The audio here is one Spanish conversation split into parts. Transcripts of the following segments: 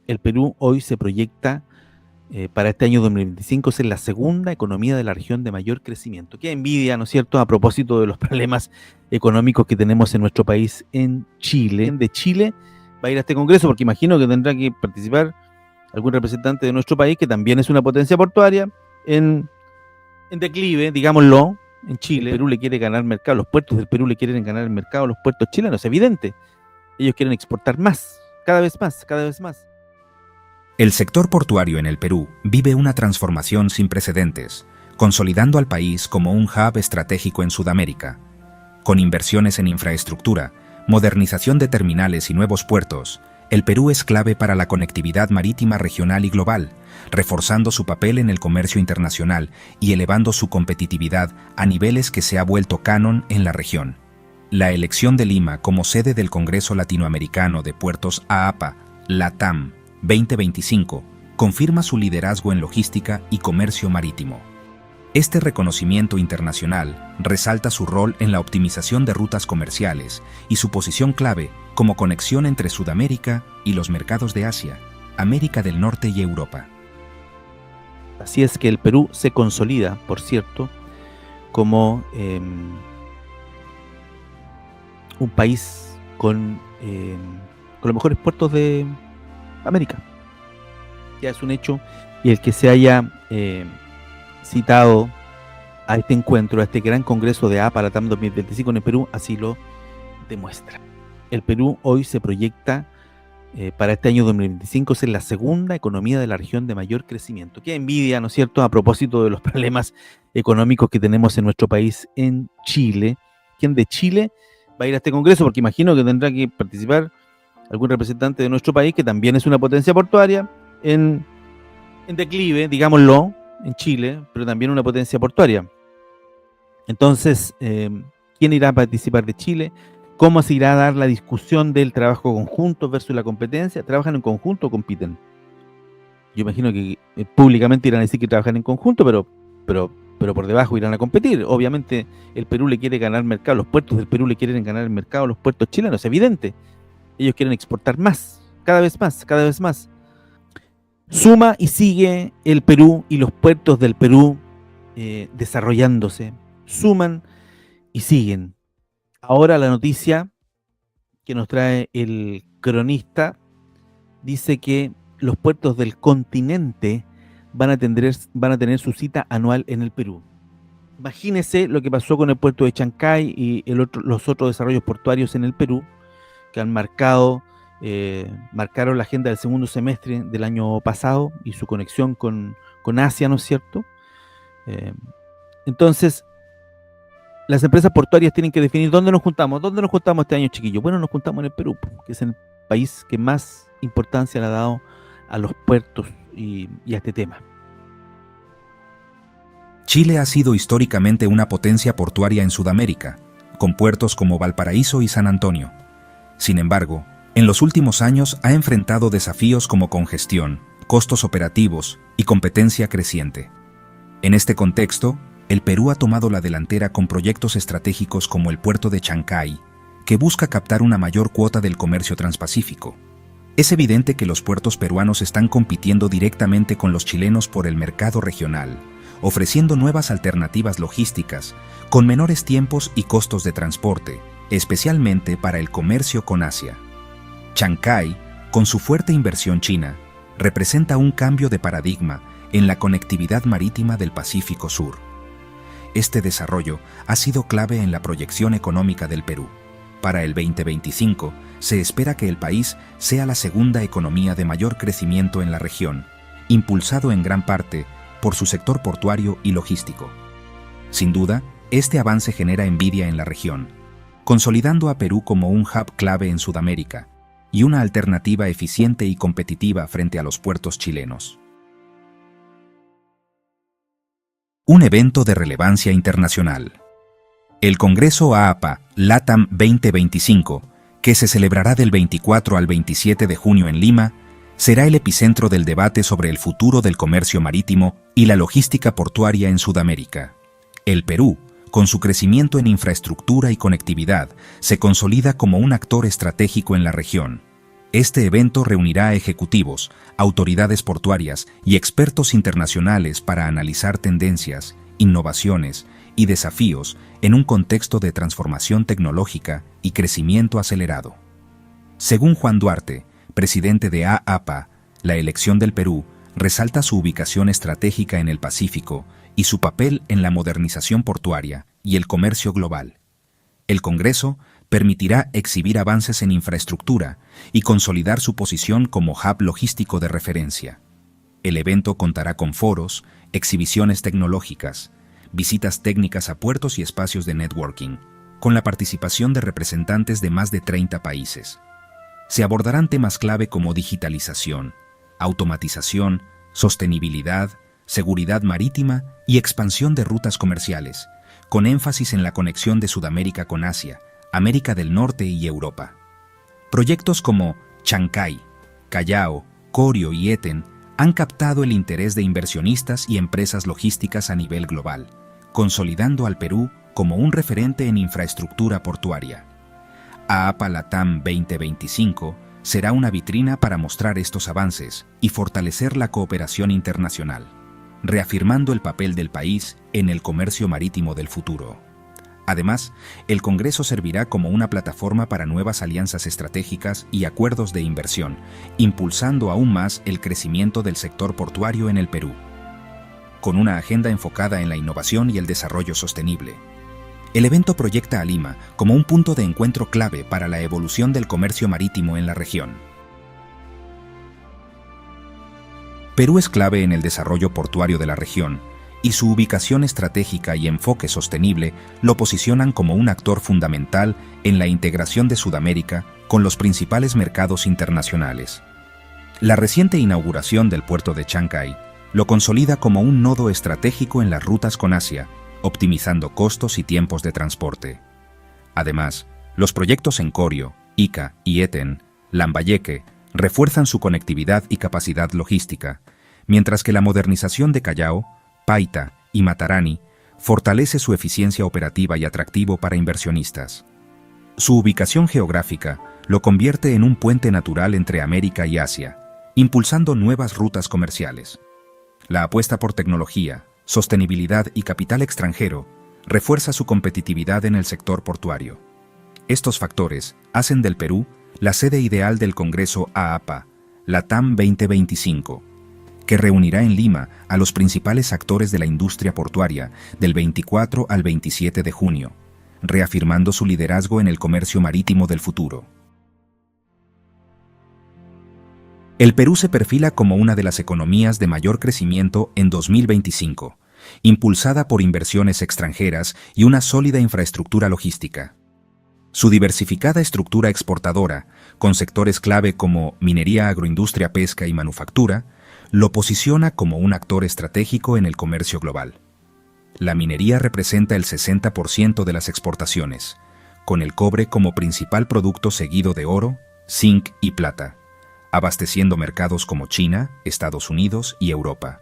El Perú hoy se proyecta para este año 2025 ser la segunda economía de la región de mayor crecimiento. Qué envidia, ¿no es cierto?, a propósito de los problemas económicos que tenemos en nuestro país, en Chile. De Chile va a ir a este congreso porque imagino que tendrá que participar algún representante de nuestro país, que también es una potencia portuaria, en, en declive, digámoslo, en Chile. El Perú le quiere ganar mercado, los puertos del Perú le quieren ganar el mercado a los puertos chilenos, es evidente. Ellos quieren exportar más, cada vez más, cada vez más. El sector portuario en el Perú vive una transformación sin precedentes, consolidando al país como un hub estratégico en Sudamérica. Con inversiones en infraestructura, modernización de terminales y nuevos puertos, el Perú es clave para la conectividad marítima regional y global, reforzando su papel en el comercio internacional y elevando su competitividad a niveles que se ha vuelto canon en la región. La elección de Lima como sede del Congreso Latinoamericano de Puertos AAPA, LATAM, 2025, confirma su liderazgo en logística y comercio marítimo. Este reconocimiento internacional resalta su rol en la optimización de rutas comerciales y su posición clave como conexión entre Sudamérica y los mercados de Asia, América del Norte y Europa. Así es que el Perú se consolida, por cierto, como un país con los mejores puertos de América. Ya es un hecho, y el que se haya citado a este encuentro, a este gran congreso de APA LATAM 2025 en el Perú, así lo demuestra. El Perú hoy se proyecta para este año 2025 ser la segunda economía de la región de mayor crecimiento. Qué envidia, ¿no es cierto?, a propósito de los problemas económicos que tenemos en nuestro país, en Chile. ¿Quién de Chile va a ir a este congreso? Porque imagino que tendrá que participar algún representante de nuestro país, que también es una potencia portuaria, en declive, digámoslo, en Chile, pero también una potencia portuaria. Entonces, ¿quién irá a participar de Chile? ¿Cómo se irá a dar la discusión del trabajo conjunto versus la competencia? ¿Trabajan en conjunto o compiten? Yo imagino que públicamente irán a decir que trabajan en conjunto, pero por debajo irán a competir. Obviamente el Perú le quiere ganar mercado, los puertos del Perú le quieren ganar el mercado a los puertos chilenos, es evidente. Ellos quieren exportar más, cada vez más, cada vez más. Suma y sigue el Perú y los puertos del Perú desarrollándose. Suman y siguen. Ahora la noticia que nos trae el cronista dice que los puertos del continente van a tener su cita anual en el Perú. Imagínese lo que pasó con el puerto de Chancay y los otros desarrollos portuarios en el Perú, que han marcaron la agenda del segundo semestre del año pasado y su conexión con Asia, ¿no es cierto? Entonces, las empresas portuarias tienen que definir dónde nos juntamos. ¿Dónde nos juntamos este año, chiquillos? Bueno, nos juntamos en el Perú, que es el país que más importancia le ha dado a los puertos y a este tema. Chile ha sido históricamente una potencia portuaria en Sudamérica, con puertos como Valparaíso y San Antonio. Sin embargo, en los últimos años ha enfrentado desafíos como congestión, costos operativos y competencia creciente. En este contexto, el Perú ha tomado la delantera con proyectos estratégicos como el puerto de Chancay, que busca captar una mayor cuota del comercio transpacífico. Es evidente que los puertos peruanos están compitiendo directamente con los chilenos por el mercado regional, ofreciendo nuevas alternativas logísticas, con menores tiempos y costos de transporte, especialmente para el comercio con Asia. Chancay, con su fuerte inversión china, representa un cambio de paradigma en la conectividad marítima del Pacífico Sur. Este desarrollo ha sido clave en la proyección económica del Perú. Para el 2025, se espera que el país sea la segunda economía de mayor crecimiento en la región, impulsado en gran parte por su sector portuario y logístico. Sin duda, este avance genera envidia en la región, consolidando a Perú como un hub clave en Sudamérica y una alternativa eficiente y competitiva frente a los puertos chilenos. Un evento de relevancia internacional. El Congreso AAPA LATAM 2025, que se celebrará del 24 al 27 de junio en Lima, será el epicentro del debate sobre el futuro del comercio marítimo y la logística portuaria en Sudamérica. El Perú, con su crecimiento en infraestructura y conectividad, se consolida como un actor estratégico en la región. Este evento reunirá a ejecutivos, autoridades portuarias y expertos internacionales para analizar tendencias, innovaciones y desafíos en un contexto de transformación tecnológica y crecimiento acelerado. Según Juan Duarte, presidente de AAPA, la elección del Perú resalta su ubicación estratégica en el Pacífico y su papel en la modernización portuaria y el comercio global. El Congreso permitirá exhibir avances en infraestructura y consolidar su posición como hub logístico de referencia. El evento contará con foros, exhibiciones tecnológicas, visitas técnicas a puertos y espacios de networking, con la participación de representantes de más de 30 países. Se abordarán temas clave como digitalización, automatización, sostenibilidad, seguridad marítima y expansión de rutas comerciales, con énfasis en la conexión de Sudamérica con Asia, América del Norte y Europa. Proyectos como Chancay, Callao, Corio y Eten han captado el interés de inversionistas y empresas logísticas a nivel global, consolidando al Perú como un referente en infraestructura portuaria. AAPA LATAM 2025 será una vitrina para mostrar estos avances y fortalecer la cooperación internacional, reafirmando el papel del país en el comercio marítimo del futuro. Además, el Congreso servirá como una plataforma para nuevas alianzas estratégicas y acuerdos de inversión, impulsando aún más el crecimiento del sector portuario en el Perú, con una agenda enfocada en la innovación y el desarrollo sostenible. El evento proyecta a Lima como un punto de encuentro clave para la evolución del comercio marítimo en la región. Perú es clave en el desarrollo portuario de la región, y su ubicación estratégica y enfoque sostenible lo posicionan como un actor fundamental en la integración de Sudamérica con los principales mercados internacionales. La reciente inauguración del puerto de Chancay lo consolida como un nodo estratégico en las rutas con Asia, optimizando costos y tiempos de transporte. Además, los proyectos en Corio, Ica y Eten, Lambayeque, refuerzan su conectividad y capacidad logística, mientras que la modernización de Callao, Paita y Matarani fortalece su eficiencia operativa y atractivo para inversionistas. Su ubicación geográfica lo convierte en un puente natural entre América y Asia, impulsando nuevas rutas comerciales. La apuesta por tecnología, sostenibilidad y capital extranjero refuerza su competitividad en el sector portuario. Estos factores hacen del Perú la sede ideal del Congreso AAPA, LATAM 2025, que reunirá en Lima a los principales actores de la industria portuaria del 24 al 27 de junio, reafirmando su liderazgo en el comercio marítimo del futuro. El Perú se perfila como una de las economías de mayor crecimiento en 2025, impulsada por inversiones extranjeras y una sólida infraestructura logística. Su diversificada estructura exportadora, con sectores clave como minería, agroindustria, pesca y manufactura, lo posiciona como un actor estratégico en el comercio global. La minería representa el 60% de las exportaciones, con el cobre como principal producto seguido de oro, zinc y plata, abasteciendo mercados como China, Estados Unidos y Europa.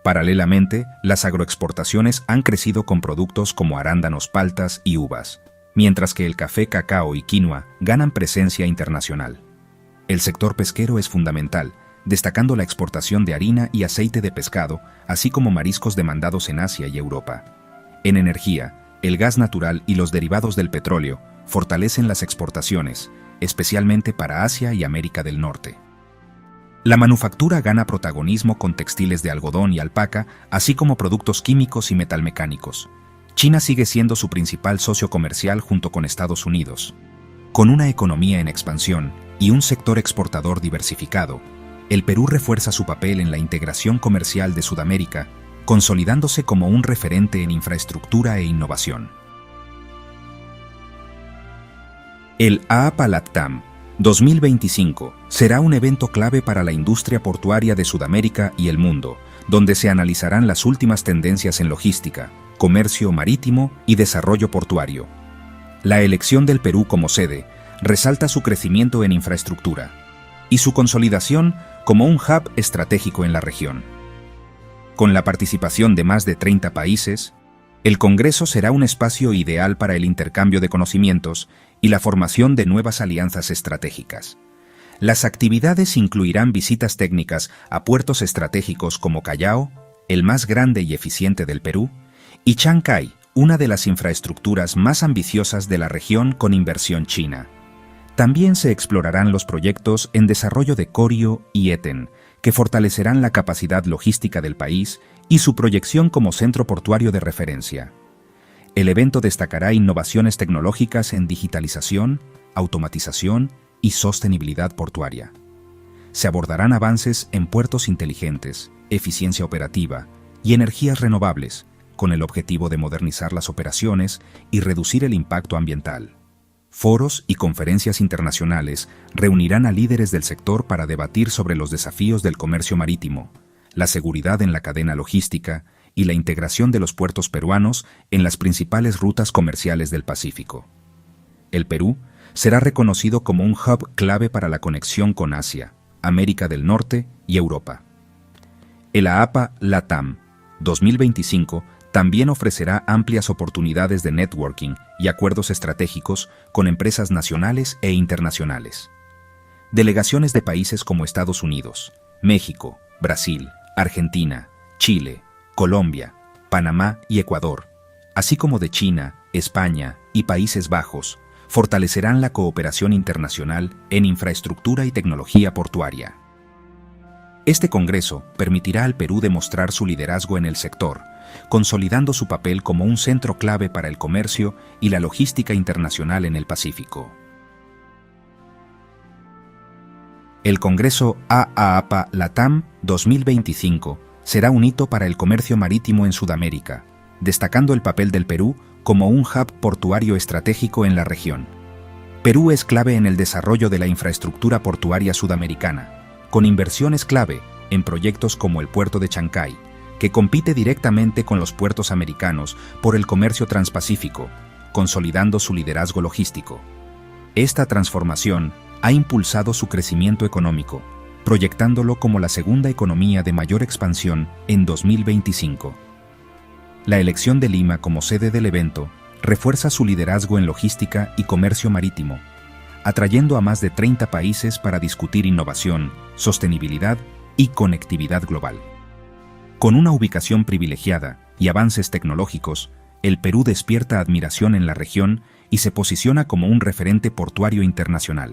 Paralelamente, las agroexportaciones han crecido con productos como arándanos, paltas y uvas, mientras que el café, cacao y quinoa ganan presencia internacional. El sector pesquero es fundamental, destacando la exportación de harina y aceite de pescado, así como mariscos demandados en Asia y Europa. En energía, el gas natural y los derivados del petróleo fortalecen las exportaciones, especialmente para Asia y América del Norte. La manufactura gana protagonismo con textiles de algodón y alpaca, así como productos químicos y metalmecánicos. China sigue siendo su principal socio comercial junto con Estados Unidos. Con una economía en expansión y un sector exportador diversificado, el Perú refuerza su papel en la integración comercial de Sudamérica, consolidándose como un referente en infraestructura e innovación. El AAPA LATAM 2025 será un evento clave para la industria portuaria de Sudamérica y el mundo, donde se analizarán las últimas tendencias en logística, comercio marítimo y desarrollo portuario. La elección del Perú como sede resalta su crecimiento en infraestructura y su consolidación como un hub estratégico en la región. Con la participación de más de 30 países, el Congreso será un espacio ideal para el intercambio de conocimientos y la formación de nuevas alianzas estratégicas. Las actividades incluirán visitas técnicas a puertos estratégicos como Callao, el más grande y eficiente del Perú, y Chancay, una de las infraestructuras más ambiciosas de la región con inversión china. También se explorarán los proyectos en desarrollo de Corio y Eten, que fortalecerán la capacidad logística del país y su proyección como centro portuario de referencia. El evento destacará innovaciones tecnológicas en digitalización, automatización y sostenibilidad portuaria. Se abordarán avances en puertos inteligentes, eficiencia operativa y energías renovables, con el objetivo de modernizar las operaciones y reducir el impacto ambiental. Foros y conferencias internacionales reunirán a líderes del sector para debatir sobre los desafíos del comercio marítimo, la seguridad en la cadena logística y la integración de los puertos peruanos en las principales rutas comerciales del Pacífico. El Perú será reconocido como un hub clave para la conexión con Asia, América del Norte y Europa. El AAPA LATAM 2025 también ofrecerá amplias oportunidades de networking y acuerdos estratégicos con empresas nacionales e internacionales. Delegaciones de países como Estados Unidos, México, Brasil, Argentina, Chile, Colombia, Panamá y Ecuador, así como de China, España y Países Bajos, fortalecerán la cooperación internacional en infraestructura y tecnología portuaria. Este congreso permitirá al Perú demostrar su liderazgo en el sector, consolidando su papel como un centro clave para el comercio y la logística internacional en el Pacífico. El Congreso AAPA LATAM 2025 será un hito para el comercio marítimo en Sudamérica, destacando el papel del Perú como un hub portuario estratégico en la región. Perú es clave en el desarrollo de la infraestructura portuaria sudamericana, con inversiones clave en proyectos como el puerto de Chancay, que compite directamente con los puertos americanos por el comercio transpacífico, consolidando su liderazgo logístico. Esta transformación ha impulsado su crecimiento económico, proyectándolo como la segunda economía de mayor expansión en 2025. La elección de Lima como sede del evento refuerza su liderazgo en logística y comercio marítimo, atrayendo a más de 30 países para discutir innovación, sostenibilidad y conectividad global. Con una ubicación privilegiada y avances tecnológicos, el Perú despierta admiración en la región y se posiciona como un referente portuario internacional.